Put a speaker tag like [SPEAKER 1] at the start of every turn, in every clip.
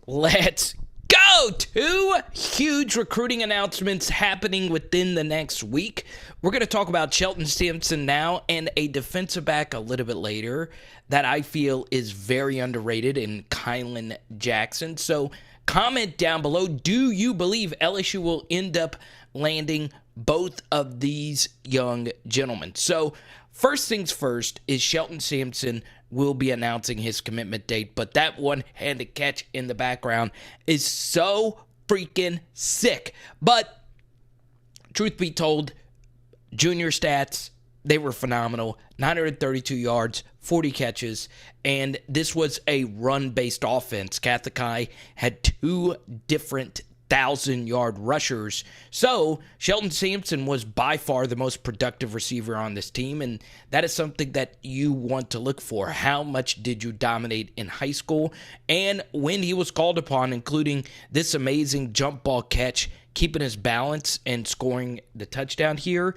[SPEAKER 1] Let's go! Two huge recruiting announcements happening within the next week. We're going to talk about Shelton Sampson now and a defensive back a little bit later that I feel is very underrated in Kylin Jackson. So comment down below, do you believe LSU will end up landing both of these young gentlemen? So first things first is Shelton Sampson will be announcing his commitment date, but that one-handed catch in the background is so freaking sick. But truth be told, junior stats, they were phenomenal. 932 yards, 40 catches, and this was a run-based offense. Catholic High had two different 1,000-yard rushers. So Shelton Sampson was by far the most productive receiver on this team, and that is something that you want to look for. How much did you dominate in high school? And when he was called upon, including this amazing jump ball catch, keeping his balance and scoring the touchdown here,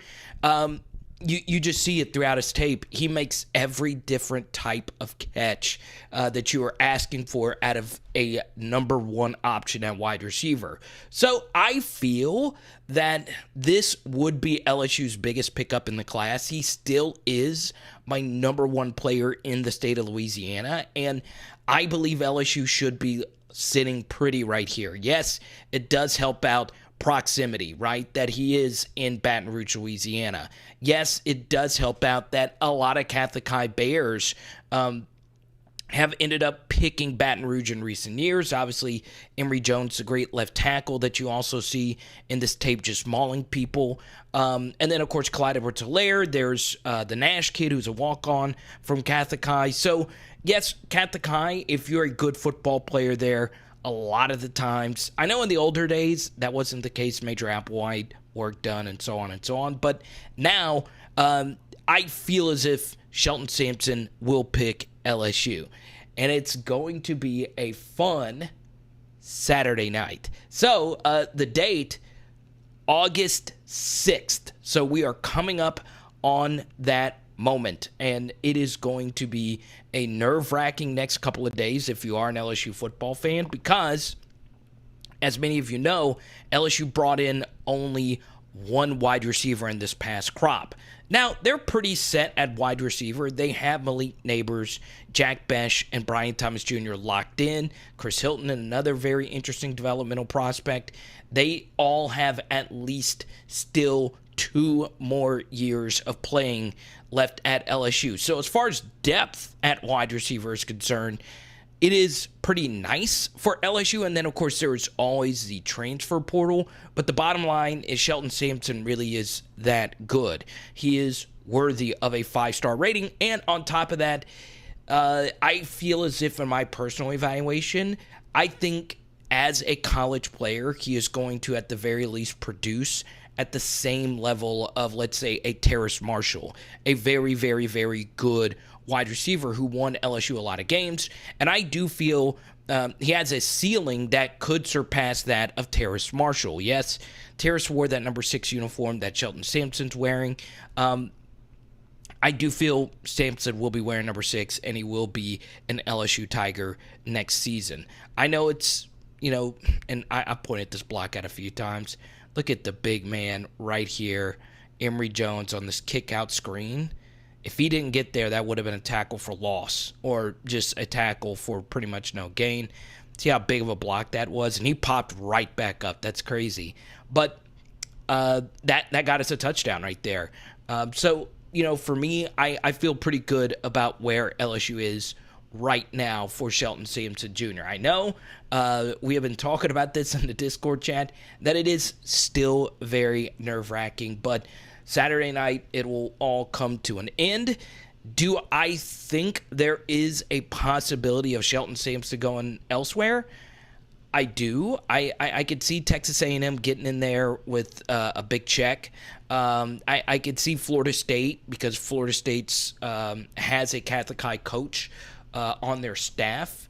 [SPEAKER 1] you just see it throughout his tape. He makes every different type of catch that you are asking for out of a number one option at wide receiver. So I feel that this would be LSU's biggest pickup in the class. He still is my number one player in the state of Louisiana, and I believe LSU should be sitting pretty right here. Yes, it does help out proximity, right? That he is in Baton Rouge, Louisiana. Yes, it does help out that a lot of Catholic High Bears have ended up picking Baton Rouge in recent years. Obviously, Emory Jones, the great left tackle that you also see in this tape, just mauling people. And then, of course, Clyde Edwards-Helaire. There's the Nash kid who's a walk-on from Catholic High. So, yes, Catholic High, if you're a good football player there, a lot of the times, I know in the older days that wasn't the case, Major Applewhite, work done, and so on and so on. But now I feel as if Shelton Sampson will pick LSU. And it's going to be a fun Saturday night. So the date, August 6th. So we are coming up on that moment, and it is going to be a nerve-wracking next couple of days if you are an LSU football fan, because as many of you know, LSU brought in only one wide receiver in this past crop. Now, they're pretty set at wide receiver. They have Malik Neighbors, Jack Besh, and Brian Thomas Jr. locked in. Chris Hilton, another very interesting developmental prospect. They all have at least still 2 more years of playing left at LSU. So as far as depth at wide receiver is concerned, it is pretty nice for LSU. And then, of course, there is always the transfer portal. But the bottom line is Shelton Sampson really is that good. He is worthy of a 5-star rating. And on top of that, I feel as if in my personal evaluation, I think as a college player, he is going to at the very least produce at the same level of, let's say, a Terrace Marshall, a very, very, very good wide receiver who won LSU a lot of games. And I do feel he has a ceiling that could surpass that of Terrace Marshall. Yes, Terrace wore that number 6 uniform that Shelton Sampson's wearing. I do feel Sampson will be wearing number 6, and he will be an LSU Tiger next season. I know it's, and I pointed this block out a few times. Look at the big man right here, Emory Jones, on this kick-out screen. If he didn't get there, that would have been a tackle for loss or just a tackle for pretty much no gain. See how big of a block that was? And he popped right back up. That's crazy. But that got us a touchdown right there. So, for me, I feel pretty good about where LSU is right now for Shelton Sampson Jr. I know we have been talking about this in the Discord chat, that it is still very nerve-wracking, but Saturday night it will all come to an end. Do I think there is a possibility of Shelton Sampson going elsewhere? I do. I could see Texas A&M getting in there with a big check. I could see Florida State, because Florida State's has a Catholic High coach on their staff,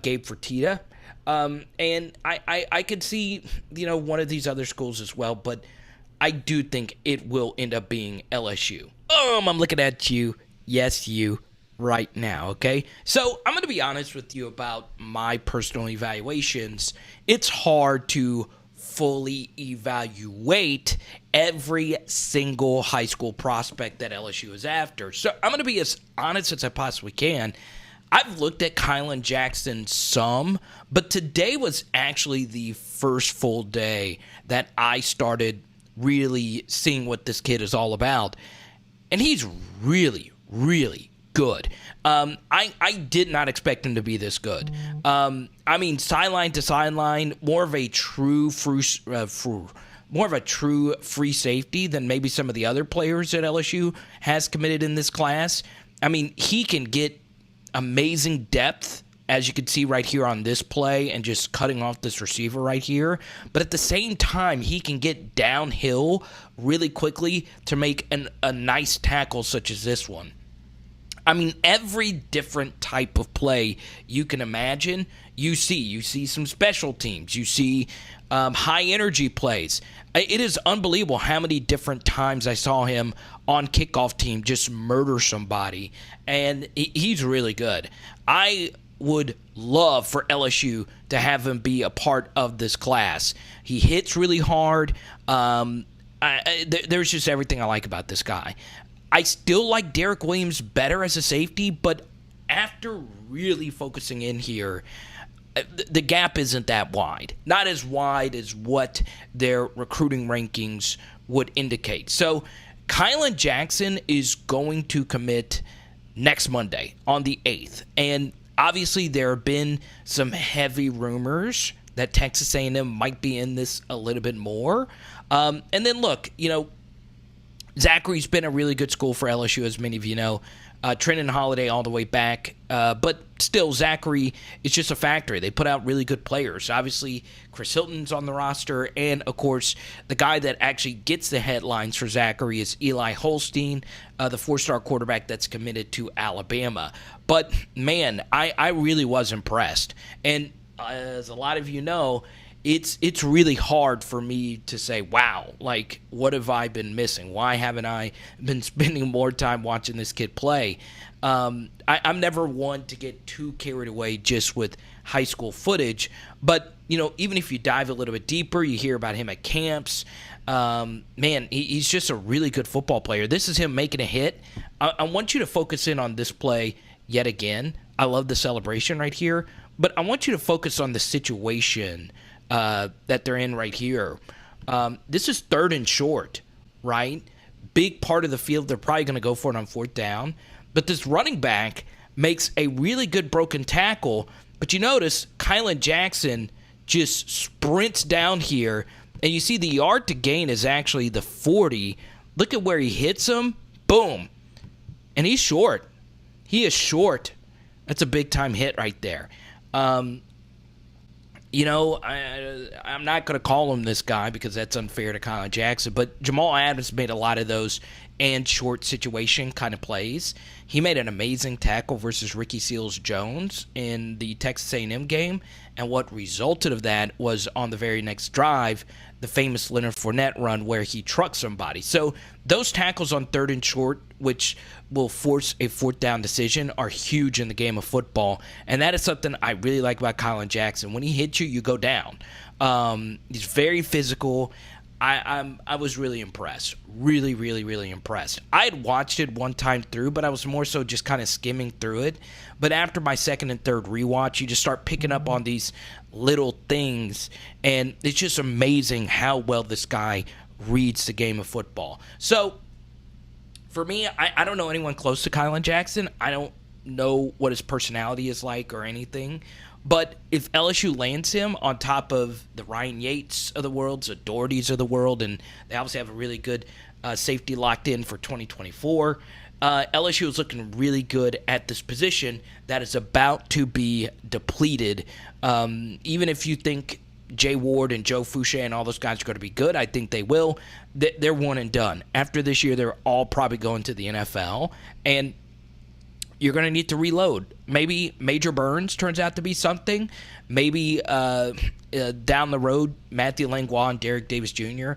[SPEAKER 1] Gabe Fertitta. And I could see, one of these other schools as well, but I do think it will end up being LSU. I'm looking at you. Yes, you. right now, okay? So I'm going to be honest with you about my personal evaluations. It's hard to fully evaluate every single high school prospect that LSU is after. So I'm going to be as honest as I possibly can. I've looked at Kylin Jackson some, but today was actually the first full day that I started really seeing what this kid is all about. And he's really, really good. I did not expect him to be this good. I mean, sideline to sideline, more of a true free safety than maybe some of the other players that LSU has committed in this class. I mean, he can get amazing depth, as you can see right here on this play, and just cutting off this receiver right here. But at the same time, he can get downhill really quickly to make a nice tackle such as this one. I mean, every different type of play you can imagine, you see. You see some special teams. You see high-energy plays. It is unbelievable how many different times I saw him on kickoff team just murder somebody, and he's really good. I would love for LSU to have him be a part of this class. He hits really hard. There's just everything I like about this guy. I still like Derek Williams better as a safety, but after really focusing in here, the gap isn't that wide. Not as wide as what their recruiting rankings would indicate. So Kylin Jackson is going to commit next Monday on the 8th. And obviously there have been some heavy rumors that Texas A&M might be in this a little bit more. And then look, Zachary's been a really good school for LSU, as many of you know. Trenton Holiday all the way back. But still, Zachary is just a factory. They put out really good players. Obviously, Chris Hilton's on the roster. And, of course, the guy that actually gets the headlines for Zachary is Eli Holstein, the four-star quarterback that's committed to Alabama. But, man, I really was impressed. And as a lot of you know, it's really hard for me to say, wow, like, what have I been missing? Why haven't I been spending more time watching this kid play? I'm never one to get too carried away just with high school footage. But, even if you dive a little bit deeper, you hear about him at camps. Man, he's just a really good football player. This is him making a hit. I want you to focus in on this play yet again. I love the celebration right here. But I want you to focus on the situation that they're in right here. This is 3rd and short, right? Big part of the field. They're probably going to go for it on 4th down. But this running back makes a really good broken tackle. But you notice Kylin Jackson just sprints down here. And you see the yard to gain is actually the 40. Look at where he hits him. Boom. And he's short. He is short. That's a big-time hit right there. I'm not going to call him this guy because that's unfair to Kylin Jackson, but Jamal Adams made a lot of those and short situation kind of plays. He made an amazing tackle versus Ricky Seals-Jones in the Texas A&M game, and what resulted of that was on the very next drive, the famous Leonard Fournette run where he trucked somebody. So those tackles on 3rd and short, which will force a 4th down decision, are huge in the game of football. And that is something I really like about Kylin Jackson. When he hits you, you go down. He's very physical. I was really impressed. Really, really, really impressed. I had watched it one time through, but I was more so just kind of skimming through it. But after my 2nd and 3rd rewatch, you just start picking up on these little things. And it's just amazing how well this guy reads the game of football. So, for me, I don't know anyone close to Kylin Jackson. I don't know what his personality is like or anything. But if LSU lands him on top of the Ryan Yates of the world, the Dohertys of the world, and they obviously have a really good safety locked in for 2024, LSU is looking really good at this position that is about to be depleted. Even if you think Jay Ward and Joe Fouché and all those guys are going to be good, I think they will. They're one and done. After this year, they're all probably going to the NFL. And you're going to need to reload. Maybe Major Burns turns out to be something. Maybe down the road, Matthew Langlois and Derek Davis Jr.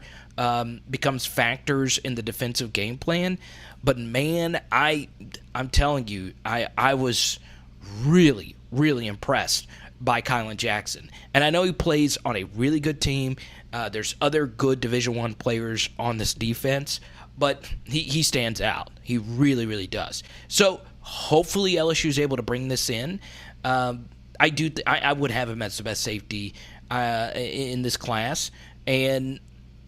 [SPEAKER 1] Becomes factors in the defensive game plan. But, man, I'm telling you, I was really, really impressed by Kylin Jackson. And I know he plays on a really good team. There's other good Division I players on this defense, but he stands out. He really, really does. So hopefully LSU is able to bring this in. I would have him as the best safety in this class. And,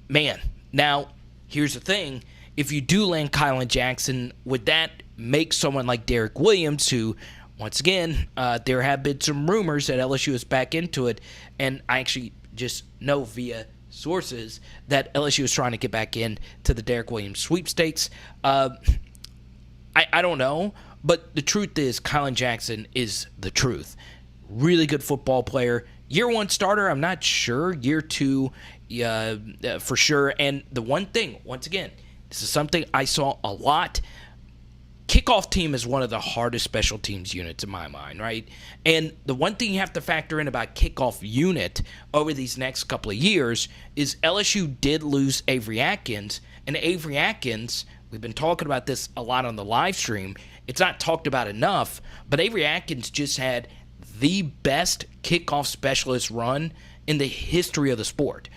[SPEAKER 1] man, now here's the thing. If you do land Kylin Jackson, would that make someone like Derek Williams, who, once again, there have been some rumors that LSU is back into it, and I actually just know via sources that LSU is trying to get back in to the Derek Williams sweepstakes. I don't know, but the truth is Kylin Jackson is the truth. Really good football player. Year 1 starter, I'm not sure. Year 2, for sure. And the one thing, once again, this is something I saw a lot. Kickoff team is one of the hardest special teams units in my mind, right? And the one thing you have to factor in about kickoff unit over these next couple of years is LSU did lose Avery Atkins. And Avery Atkins, we've been talking about this a lot on the live stream. It's not talked about enough, but Avery Atkins just had the best kickoff specialist run in the history of the sport.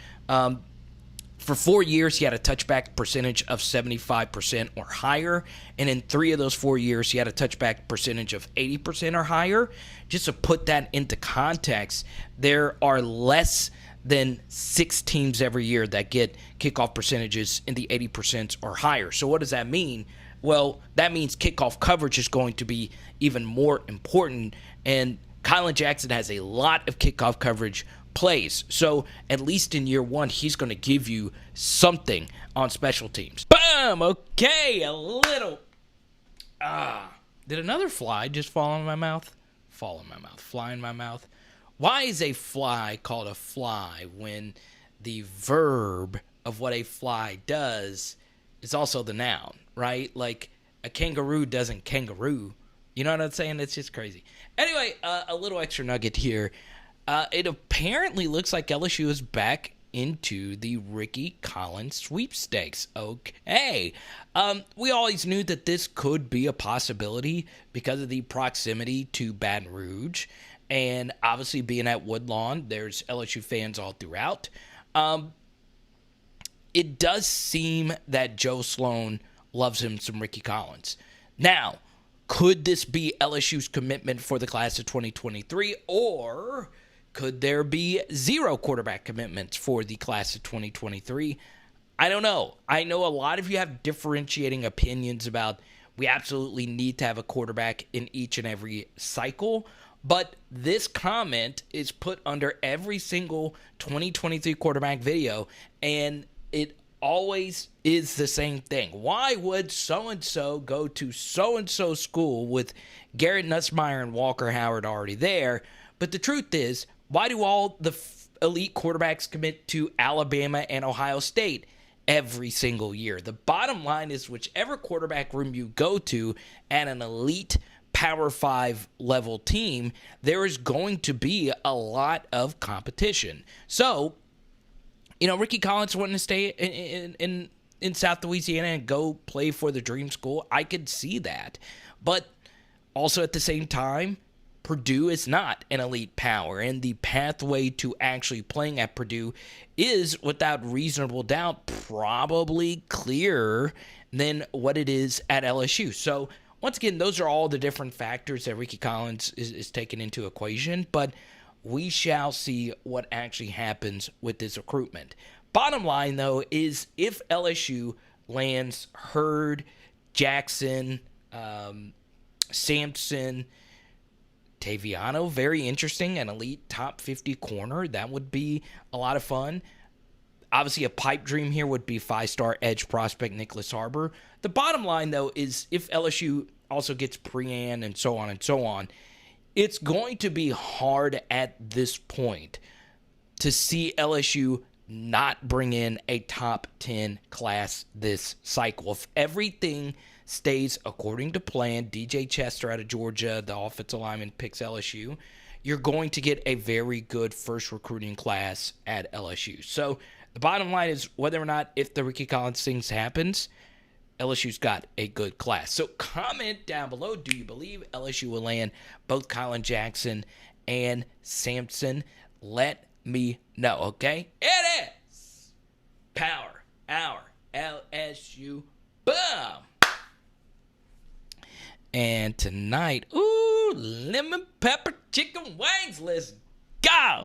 [SPEAKER 1] For 4 years, he had a touchback percentage of 75% or higher. And in 3 of those 4 years, he had a touchback percentage of 80% or higher. Just to put that into context, there are less than 6 teams every year that get kickoff percentages in the 80% or higher. So what does that mean? Well, that means kickoff coverage is going to be even more important. And Kylin Jackson has a lot of kickoff coverage plays. So at least in year 1, he's going to give you something on special teams. Boom! Okay, a little. Did another fly just fall in my mouth? Fall in my mouth. Fly in my mouth. Why is a fly called a fly when the verb of what a fly does is also the noun, right? Like a kangaroo doesn't kangaroo. You know what I'm saying? It's just crazy. Anyway, a little extra nugget here. It apparently looks like LSU is back into the Rickie Collins sweepstakes. Okay. We always knew that this could be a possibility because of the proximity to Baton Rouge. And obviously being at Woodlawn, there's LSU fans all throughout. It does seem that Joe Sloan loves him some Rickie Collins. Now, could this be LSU's commitment for the class of 2023, or could there be 0 quarterback commitments for the class of 2023? I don't know. I know a lot of you have differentiating opinions about we absolutely need to have a quarterback in each and every cycle, but this comment is put under every single 2023 quarterback video, and it always is the same thing. Why would so-and-so go to so-and-so school with Garrett Nussmeier and Walker Howard already there? But the truth is, why do all the elite quarterbacks commit to Alabama and Ohio State every single year? The bottom line is whichever quarterback room you go to at an elite Power 5 level team, there is going to be a lot of competition. So, Rickie Collins wanting to stay in South Louisiana and go play for the dream school, I could see that. But also at the same time, Purdue is not an elite power, and the pathway to actually playing at Purdue is, without reasonable doubt, probably clearer than what it is at LSU. So, once again, those are all the different factors that Rickie Collins is taking into equation, but we shall see what actually happens with this recruitment. Bottom line, though, is if LSU lands Hurd, Jackson, Sampson, Taviano, very interesting, an elite top 50 corner. That would be a lot of fun. Obviously, a pipe dream here would be 5-star edge prospect Nicholas Harbor. The bottom line, though, is if LSU also gets Prean and so on, it's going to be hard at this point to see LSU not bring in a top 10 class this cycle. If everything stays according to plan, DJ Chester out of Georgia, the offensive lineman, picks LSU, you're going to get a very good first recruiting class at LSU. So the bottom line is whether or not if the Rickie Collins things happens, LSU's got a good class. So comment down below, do you believe LSU will land both Kylin Jackson and Sampson? Let me know, okay? It is Power Hour LSU. Boom! And tonight, ooh, lemon pepper chicken wings. Let's go!